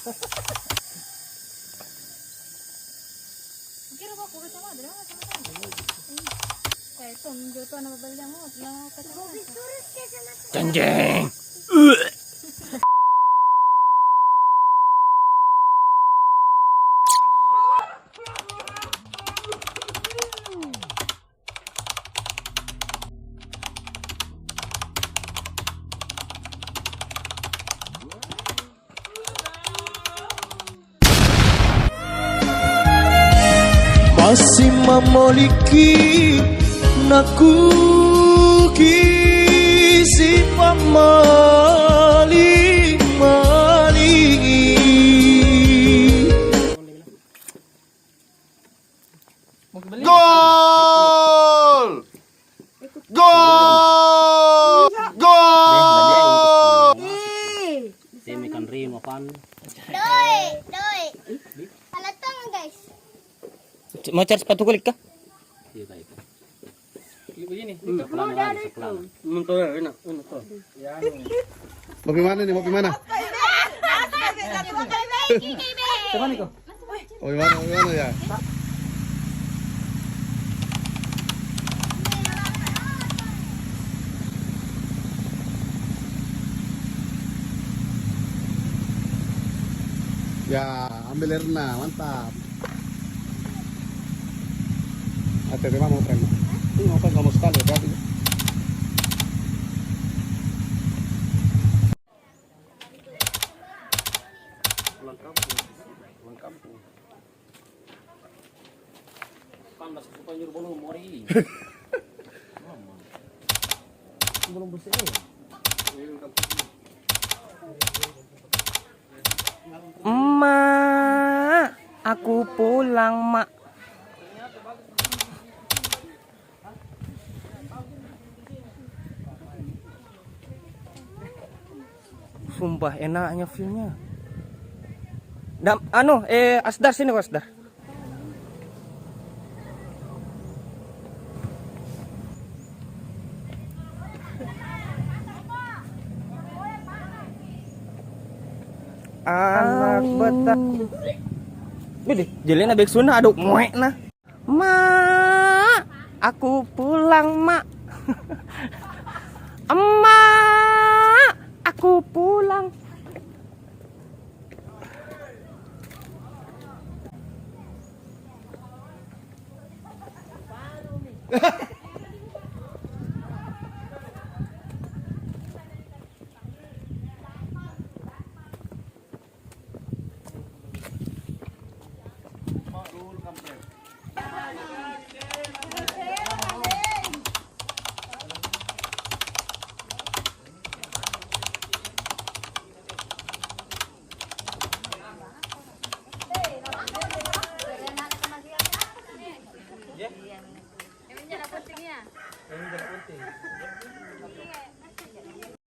Kira ba ko sama ada mana sama sama. Itu menjual tuh nama beli mau nama kata. Janjeng. Masih memiliki naku kisi pamali mali. Gol! Gol! Gol! Ikan rim apaan? Doi. Halatang guys. Mau cari sepatu kulit kah? Iya baik. Begini. Mau gimana nih? Mau gimana? Kemana kau? Mau gimana ya? Ya, ambil Erna, mantap. Hati terima mau terima. Ini mau kamu sekali berarti. Pulang kampung. Panas supaya nyuruh bolong mori. Belum bersih. Emak, aku pulang, Mak. Sumpah enaknya filmnya. Asdar sini kok, Asdar. Anak betak. Bidi, jelena bek sunah aduk muek nah. Mak, aku pulang, Mak. Emak, aku pulang.